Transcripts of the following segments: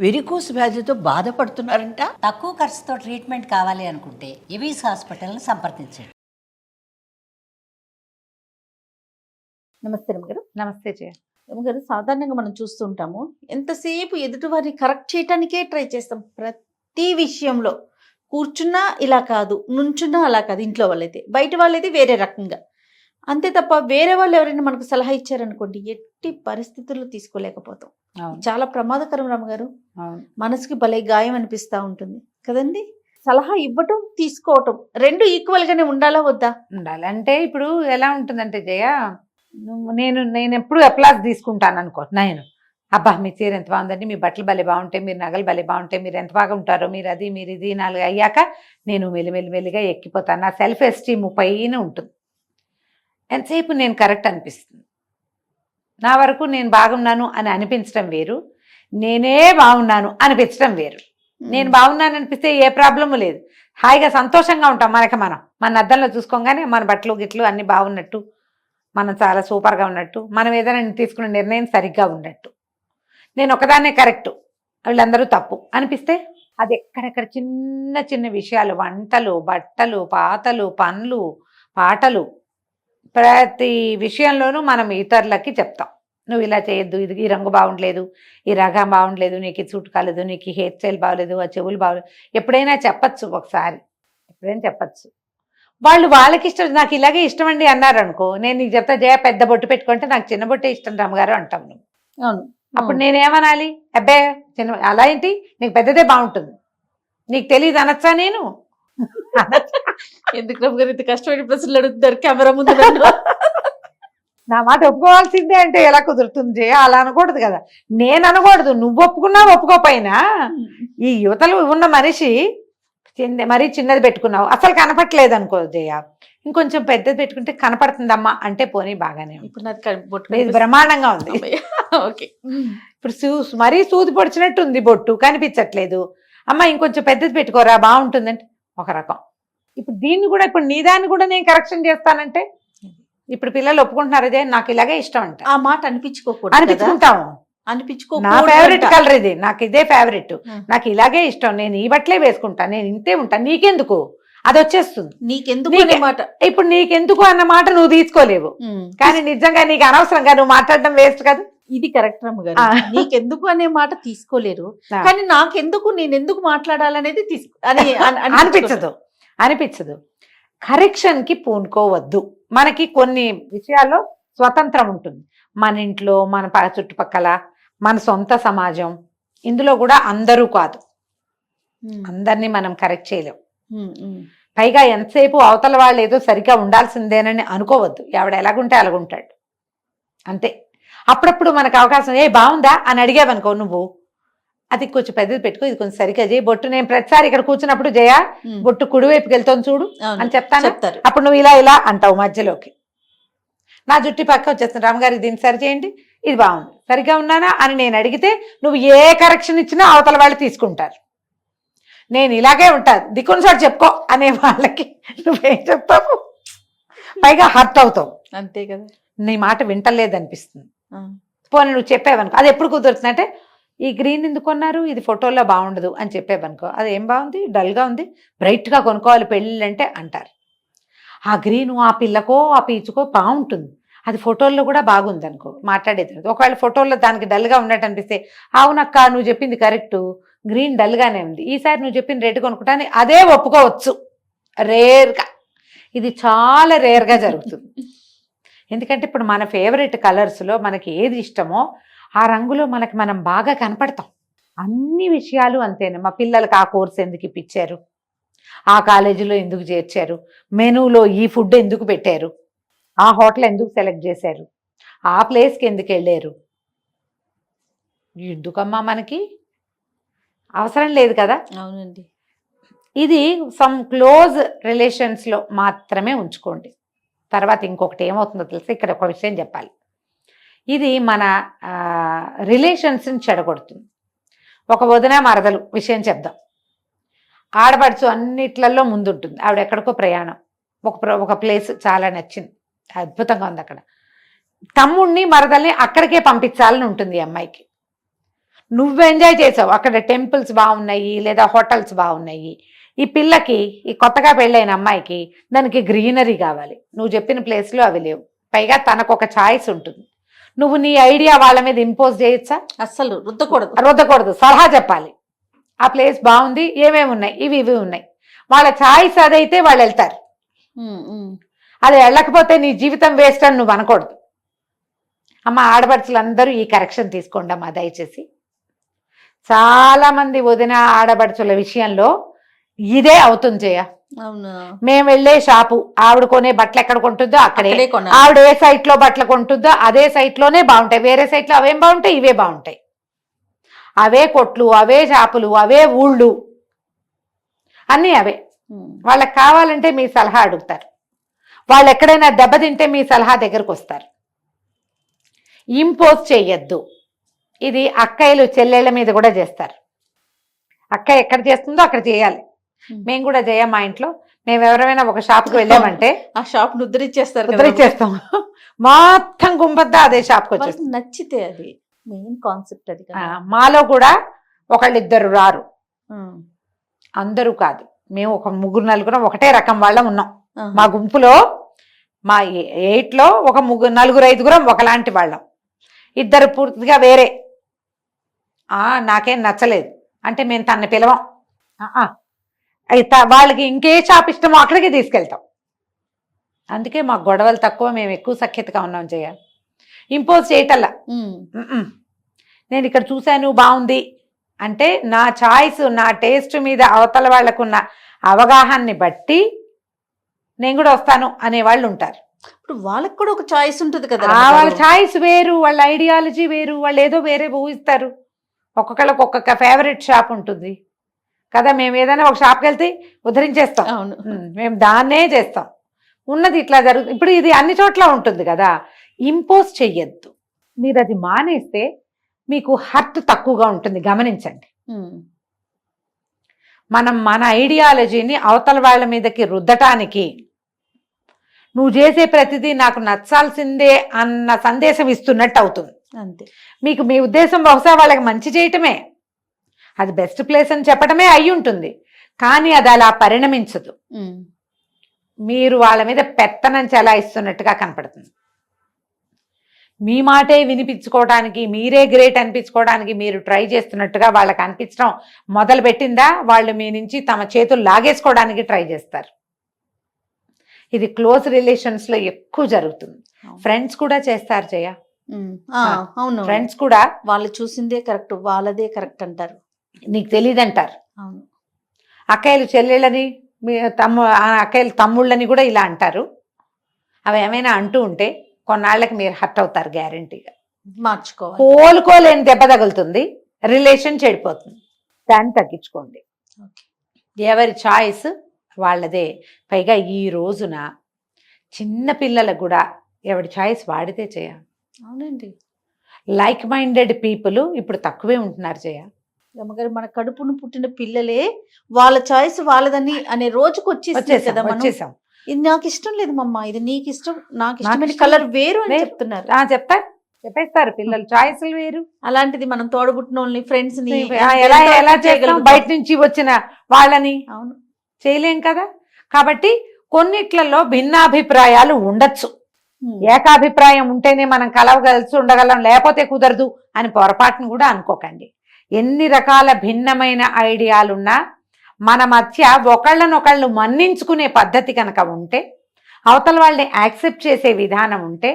Varicose వ్యాధితో బాధపడుతున్నారంట. తక్కువ ఖర్చుతో ట్రీట్మెంట్ కావాలి అనుకుంటే ఎవిస్ హాస్పిటల్ని సంప్రదించండి. నమస్తే రమ్మగారు. నమస్తే జయ. రమ్మగారు, సాధారణంగా మనం చూస్తుంటాము, ఎంతసేపు ఎదుటివారిని కరెక్ట్ చేయటానికే ట్రై చేస్తాం. ప్రతి విషయంలో కూర్చున్నా ఇలా కాదు, నుంచున్నా అలా కాదు. ఇంట్లో వాళ్ళైతే, బయట వాళ్ళైతే వేరే రకంగా. అంతే తప్ప వేరే వాళ్ళు ఎవరైనా మనకు సలహా ఇచ్చారనుకోండి, ఎట్టి పరిస్థితుల్లో తీసుకోలేకపోతాం. చాలా ప్రమాదకరం రమ్మగారు. మనసుకి భలే గాయం అనిపిస్తూ ఉంటుంది కదండి. సలహా ఇవ్వటం, తీసుకోవటం రెండు ఈక్వల్ గానే ఉండాలా వద్దా? ఉండాలి. అంటే ఇప్పుడు ఎలా ఉంటుందంటే జయ, నేను ఎప్పుడు అప్లాస్ తీసుకుంటాను అనుకో. నేను అబ్బా మీ చీర ఎంత బాగుందండి, మీ బట్టలు భలే బాగుంటాయి, మీరు నగలు భలే బాగుంటాయి, మీరు ఎంత బాగా ఉంటారో, మీరు అది మీరు ఇది 4 అయ్యాక నేను మెల్లిమెల్లిగా ఎక్కిపోతాను. నా సెల్ఫ్ ఎస్టీమ్ పైన ఉంటుంది. ఎంతసేపు నేను కరెక్ట్ అనిపిస్తుంది. నా వరకు నేను బాగున్నాను అని అనిపించడం వేరు, నేనే బాగున్నాను అనిపించడం వేరు. నేను బాగున్నాను అనిపిస్తే ఏ ప్రాబ్లము లేదు, హాయిగా సంతోషంగా ఉంటాం. మన అద్దంలో చూసుకోగానే మన బట్టలు గిట్లు అన్నీ బాగున్నట్టు, మనం చాలా సూపర్గా ఉన్నట్టు, మనం ఏదైనా తీసుకున్న నిర్ణయం సరిగ్గా ఉన్నట్టు, నేను ఒకదాన్నే కరెక్టు, వీళ్ళందరూ తప్పు అనిపిస్తే అది ఎక్కడెక్కడ చిన్న చిన్న విషయాలు, వంటలు, బట్టలు, పాతలు, పనులు, పాటలు, ప్రతి విషయంలోనూ మనం ఇతరులకి చెప్తాం. నువ్వు ఇలా చేయొద్దు, ఇది ఈ రంగు బాగుండలేదు, ఈ రకం బాగుండలేదు, నీకు ఇది సూట్ కాలేదు, నీకు ఈ హెయిర్ స్టైల్ బాగలేదు, ఆ చెవులు బాగలేదు. ఎప్పుడైనా చెప్పచ్చు, ఒకసారి ఎప్పుడైనా చెప్పచ్చు. వాళ్ళకి ఇష్టం, నాకు ఇలాగే ఇష్టం అండి అన్నారు అనుకో, నేను నీకు చెప్తా జయ పెద్ద బొట్టు పెట్టుకుంటే నాకు చిన్న బొట్టే ఇష్టం రమ్మగారు అంటాం నువ్వు. అవును. అప్పుడు నేనేమనాలి? అబ్బే చిన్న అలా ఏంటి, నీకు పెద్దదే బాగుంటుంది, నీకు తెలియదు అనొచ్చా? నేను ఎందుకు రమ్మగారు ఇంత కష్టపడి ప్రశ్నలు అడుగుతారు కెమెరా ముందు? నా మాట ఒప్పుకోవాల్సిందే అంటే ఎలా కుదురుతుంది జయ? అలా అనకూడదు కదా, నేను అనకూడదు. నువ్వు ఒప్పుకున్నా ఒప్పుకోపోయినా ఈ యువతలు ఉన్న మనిషి మరీ చిన్నది పెట్టుకున్నావు, అసలు కనపట్లేదు అనుకో జయ, ఇంకొంచెం పెద్దది పెట్టుకుంటే కనపడుతుందమ్మా అంటే పోనీ బాగానే ఉంది. ఇప్పుడు నాకు బొట్టు బ్రహ్మాండంగా ఉంది. ఓకే. ఇప్పుడు మరీ సూది పొడిచినట్టు ఉంది, బొట్టు కనిపించట్లేదు, అమ్మ ఇంకొంచెం పెద్దది పెట్టుకోరా బాగుంటుందంటే ఒక రకం. ఇప్పుడు దీన్ని కూడా, ఇప్పుడు నీ దాన్ని కూడా నేను కరెక్షన్ చేస్తానంటే ఇప్పుడు పిల్లలు ఒప్పుకుంటున్నారు అదే నాకు ఇలాగే ఇష్టం అంట. ఆ మాట అనిపించుకోకూడదు. అనిపించుకుంటాము. నా ఫేవరెట్ కలర్ ఇది, నాకు ఇదే ఫేవరెట్, నాకు ఇలాగే ఇష్టం, నేను ఈ బట్టలే వేసుకుంటా, నేను ఇంతే ఉంటా, నీకెందుకు అది వచ్చేస్తుంది. ఇప్పుడు నీకెందుకు అన్న మాట నువ్వు తీసుకోలేవు, కానీ నిజంగా నీకు అనవసరంగా నువ్వు మాట్లాడడం వేస్ట్ కదా. ఇది కరెక్ట్ రమ్మగారు. నీకెందుకు అనే మాట తీసుకోలేరు, కానీ నాకెందుకు, నేను ఎందుకు మాట్లాడాలనేది అనిపించదు. కరెక్షన్ కి పూనుకోవద్దు. మనకి కొన్ని విషయాల్లో స్వతంత్రం ఉంటుంది. మన ఇంట్లో, మన చుట్టుపక్కల, మన సొంత సమాజం, ఇందులో కూడా అందరూ కాదు, అందరినీ మనం కరెక్ట్ చేయలేం. పైగా ఎంతసేపు అవతల వాళ్ళు ఏదో సరిగ్గా ఉండాల్సిందేనని అనుకోవద్దు. ఎవడ ఎలాగుంటే అలాగుంటాడు అంతే. అప్పుడప్పుడు మనకు అవకాశం, ఏ బాగుందా అని అడిగావనుకో నువ్వు, అది కొంచెం పెద్దది పెట్టుకో, ఇది కొంచెం సరిగ్గా చేయి, బొట్టు నేను ప్రతిసారి ఇక్కడ కూర్చున్నప్పుడు జయ బొట్టు కుడివైపుకి వెళ్తాను చూడు అని చెప్తాను. అప్పుడు నువ్వు ఇలా అంటావు మధ్యలోకి. నా జుట్టు పక్క వచ్చేస్తాను, రామగారు దీన్ని సరి చేయండి, ఇది బాగుంది, సరిగ్గా ఉన్నానా అని నేను అడిగితే నువ్వు ఏ కరెక్షన్ ఇచ్చినా అవతల వాళ్ళు తీసుకుంటారు. నేను ఇలాగే ఉంటాను, దిక్కున సార్ చెప్పుకో అనే వాళ్ళకి నువ్వేం చెప్తావు? పైగా హర్ట్ అవుతావు. అంతే కదా. నీ మాట వింటలేదనిపిస్తుంది. పోనీ నువ్వు చెప్పావనుకో, అది ఎప్పుడు కుదురుతుందంటే, ఈ గ్రీన్ ఎందుకు కొన్నారు, ఇది ఫోటోలో బాగుండదు అని చెప్పావనుకో, అది ఏం బాగుంది, డల్గా ఉంది, బ్రైట్గా కొనుక్కోవాలి పెళ్ళిళ్ళంటే అంటారు. ఆ గ్రీను ఆ పిల్లకో ఆ పీచుకో బాగుంటుంది, అది ఫోటోల్లో కూడా బాగుంది అనుకో, మాట్లాడేది. ఒకవేళ ఫోటోల్లో దానికి డల్గా ఉన్నట్టు అనిపిస్తే, అవునక్క నువ్వు చెప్పింది కరెక్టు, గ్రీన్ డల్గానే ఉంది, ఈసారి నువ్వు చెప్పింది రెడ్ కొనుక్కుంటాను, అదే ఒప్పుకోవచ్చు. రేర్గా, ఇది చాలా రేర్గా జరుగుతుంది. ఎందుకంటే ఇప్పుడు మన ఫేవరెట్ కలర్స్లో మనకి ఏది ఇష్టమో ఆ రంగులో మనం బాగా కనపడతాం. అన్ని విషయాలు అంతేనే. మా పిల్లలకి ఆ కోర్స్ ఎందుకు ఇప్పించారు, ఆ కాలేజీలో ఎందుకు చేర్చారు, మెనూలో ఈ ఫుడ్ ఎందుకు పెట్టారు, ఆ హోటల్ ఎందుకు సెలెక్ట్ చేశారు, ఆ ప్లేస్కి ఎందుకు వెళ్ళారు, ఎందుకమ్మా మనకి అవసరం లేదు కదా. అవునండి. ఇది సమ్ క్లోజ్ రిలేషన్స్లో మాత్రమే ఉంచుకోండి. తర్వాత ఇంకొకటి ఏమవుతుందో తెలిసి ఇక్కడ ఒక విషయం చెప్పాలి. ఇది మన రిలేషన్స్ని చెడగొడుతుంది. ఒక వదిన మరదలు విషయం చెప్దాం. ఆడపడుచు అన్నిట్లలో ముందుంటుంది, ఆవిడ ఎక్కడికో ప్రయాణం, ఒక ప్లేస్ చాలా నచ్చింది, అద్భుతంగా ఉంది అక్కడ. తమ్ముడిని మరదల్ని అక్కడికే పంపించాలని ఉంటుంది ఈ అమ్మాయికి. నువ్వు ఎంజాయ్ చేసావు, అక్కడ టెంపుల్స్ బాగున్నాయి లేదా హోటల్స్ బాగున్నాయి. ఈ పిల్లకి, ఈ కొత్తగా పెళ్ళైన అమ్మాయికి దానికి గ్రీనరీ కావాలి, నువ్వు చెప్పిన ప్లేస్లో అవి లేవు. పైగా తనకు ఒక ఛాయిస్ ఉంటుంది. నువ్వు నీ ఐడియా వాళ్ళ మీద ఇంపోజ్ చేయొచ్చా? అస్సలు రుద్దకూడదు. రుద్దకూడదు, సలహా చెప్పాలి. ఆ ప్లేస్ బాగుంది, ఏమేమి ఉన్నాయి, ఇవి ఉన్నాయి. వాళ్ళ ఛాయిస్ అదైతే వాళ్ళు వెళ్తారు. అది వెళ్ళకపోతే నీ జీవితం వేస్ట్ అని నువ్వు అనకూడదు. అమ్మ, ఆడపడుచులందరూ ఈ కరెక్షన్ తీసుకోండి అమ్మా దయచేసి. చాలా మంది వదిన ఆడపడుచుల విషయంలో ఇదే అవుతుంది జయ. అవును, మేము వెళ్ళే షాపు, ఆవిడ కొనే బట్టలు ఎక్కడ కొంటుందో అక్కడే, ఆవిడ ఏ సైట్ లో బట్టలు కొంటుందో అదే సైట్ లోనే బాగుంటాయి. వేరే సైట్ లో అవేం బాగుంటాయి, ఇవే బాగుంటాయి. అవే కొట్లు, అవే షాపులు, అవే ఊళ్ళు, అన్నీ అవే. వాళ్ళకి కావాలంటే మీ సలహా అడుగుతారు. వాళ్ళు ఎక్కడైనా దెబ్బతింటే మీ సలహా దగ్గరకు వస్తారు. ఇంపోజ్ చెయ్యొద్దు. ఇది అక్కయ్యలు చెల్లెళ్ళ మీద కూడా చేస్తారు. అక్కయ్య ఎక్కడ చేస్తుందో అక్కడ చేయాలి. మేము కూడా చేయం. మా ఇంట్లో మేము ఎవరైనా ఒక షాప్కి వెళ్ళామంటే ఆ షాప్ ఉద్ధరించేస్తారు, ఉద్ధరించేస్తాం. మొత్తం గుంపద్దా అదే షాప్కి వచ్చేస్తాం. నచ్చితే అది మెయిన్ కాన్సెప్ట్. అది మాలో కూడా ఒకళ్ళిద్దరు రారు, అందరూ కాదు. మేము ఒక 3-4 ఒకటే రకం వాళ్ళం ఉన్నాం. మా గుంపులో, మా 8లో ఒక 4-5 ఒకలాంటి వాళ్ళం. 2 పూర్తిగా వేరే. నాకేం నచ్చలేదు అంటే మేము తనని పిలవం. వాళ్ళకి ఇంకే షాప్ ఇష్టమో అక్కడికి తీసుకెళ్తాం. అందుకే మాకు గొడవలు తక్కువ, మేము ఎక్కువ సఖ్యతగా ఉన్నాం. చేయాలి ఇంపోజ్ చేయటల్లా. నేను ఇక్కడ చూశాను బాగుంది అంటే నా చాయిస్, నా టేస్ట్ మీద అవతల వాళ్ళకున్న అవగాహనని బట్టి నేను కూడా వస్తాను అనేవాళ్ళు ఉంటారు. ఇప్పుడు వాళ్ళకి కూడా ఒక చాయిస్ ఉంటుంది కదా. వాళ్ళ చాయిస్ వేరు, వాళ్ళ ఐడియాలజీ వేరు, వాళ్ళు ఏదో వేరే ఊహిస్తారు. ఒక్కొక్కళ్ళకి ఒక్కొక్క ఫేవరెట్ షాప్ ఉంటుంది కదా. మేము ఏదైనా ఒక షాప్కి వెళ్తే ఉద్ధరించేస్తాం. అవును, మేము దాన్నే చేస్తాం. ఉన్నది ఇట్లా జరుగుతుంది. ఇప్పుడు ఇది అన్ని చోట్ల ఉంటుంది కదా. ఇంపోజ్ చెయ్యొద్దు. మీరు అది మానేస్తే మీకు హర్ట్ తక్కువగా ఉంటుంది. గమనించండి, మనం మన ఐడియాలజీని అవతల వాళ్ళ మీదకి రుద్దటానికి నువ్వు చేసే ప్రతిదీ నాకు నచ్చాల్సిందే అన్న సందేశం ఇస్తున్నట్టు అవుతుంది. అంతే. మీకు మీ ఉద్దేశం బహుశా వాళ్ళకి మంచి చేయటమే, అది బెస్ట్ ప్లేస్ అని చెప్పడమే అయి ఉంటుంది. కానీ అది అలా పరిణమించదు. మీరు వాళ్ళ మీద పెత్తనం చెలాయిస్తున్నట్టుగా కనపడుతుంది. మీ మాటే వినిపించుకోవడానికి, మీరే గ్రేట్ అనిపించుకోవడానికి మీరు ట్రై చేస్తున్నట్టుగా వాళ్ళకి అనిపించడం మొదలు పెట్టిందా, వాళ్ళు మీ నుంచి తమ చేతులు లాగేసుకోవడానికి ట్రై చేస్తారు. ఇది క్లోజ్ రిలేషన్స్ లో ఎక్కువ జరుగుతుంది. ఫ్రెండ్స్ కూడా చేస్తారు జయ. అవును, ఫ్రెండ్స్ కూడా వాళ్ళు చూసిందే కరెక్ట్, వాళ్ళదే కరెక్ట్ అంటారు. నీకు తెలియదు అంటారు. అవును, అక్కయ్యలు చెల్లెళ్ళని, అక్కయ్యలు తమ్ముళ్ళని కూడా ఇలా అంటారు. అవి ఏమైనా అంటూ ఉంటే కొన్నాళ్ళకి మీరు హర్ట్ అవుతారు. గ్యారంటీగా మార్చుకోవాలి. కోలుకోలేని దెబ్బ తగులుతుంది, రిలేషన్ చెడిపోతుంది. దాన్ని తగ్గించుకోండి. ఎవరి చాయిస్ వాళ్ళదే. పైగా ఈ రోజున చిన్న పిల్లలకు కూడా ఎవరి చాయిస్ వాడితే చేయ. అవునండి, లైక్ మైండెడ్ పీపుల్ ఇప్పుడు తక్కువే ఉంటున్నారు చేయ. రమ్మగారు, మన కడుపును పుట్టిన పిల్లలే వాళ్ళ చాయిస్ వాళ్ళదని అనే రోజుకు వచ్చేసాం. ఇది నాకు ఇష్టం లేదు మమ్మ, ఇది నీకు ఇష్టం, నాకు ఇష్టమైన కలర్ వేరు అని చెప్తున్నారు. చెప్పేస్తారు పిల్లలు, చాయిస్లు వేరు. అలాంటిది మనం తోడబుట్టిన వాళ్ళని, ఫ్రెండ్స్ ని ఎలా చేస్తాం? బయట నుంచి వచ్చిన వాళ్ళని అవును చేయలేం కదా. కాబట్టి కొన్నిట్లలో భిన్నాభిప్రాయాలు ఉండొచ్చు. ఏకాభిప్రాయం ఉంటేనే మనం కలవగలిసి ఉండగలం, లేకపోతే కుదరదు అని పొరపాటును కూడా అనుకోకండి. ఎన్ని రకాల భిన్నమైన ఐడియాలున్నా మన మధ్య ఒకళ్ళనొకళ్ళు మన్నించుకునే పద్ధతి కనుక ఉంటే, అవతల వాళ్ళని యాక్సెప్ట్ చేసే విధానం ఉంటే,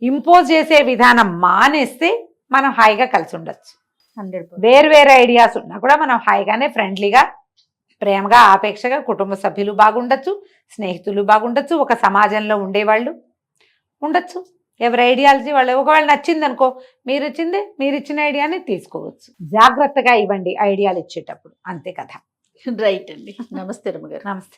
ఇంపోజ్ చేసే విధానం మానేస్తే మనం హాయిగా కలిసి ఉండొచ్చు. 100%. వేరు ఐడియాస్ ఉన్నా కూడా మనం హాయిగానే, ఫ్రెండ్లీగా, ప్రేమగా, ఆపేక్షగా కుటుంబ సభ్యులు బాగుండొచ్చు, స్నేహితులు బాగుండొచ్చు, ఒక సమాజంలో ఉండేవాళ్ళు ఉండొచ్చు. ఎవరి ఐడియాలజీ వాళ్ళు, ఒకవేళ నచ్చింది అనుకో, మీరు ఇచ్చిన ఐడియాని తీసుకోవచ్చు. జాగ్రత్తగా ఇవ్వండి ఐడియాలు ఇచ్చేటప్పుడు, అంతే కదా. రైట్ అండి. నమస్తే రమ్మగారు. నమస్తే.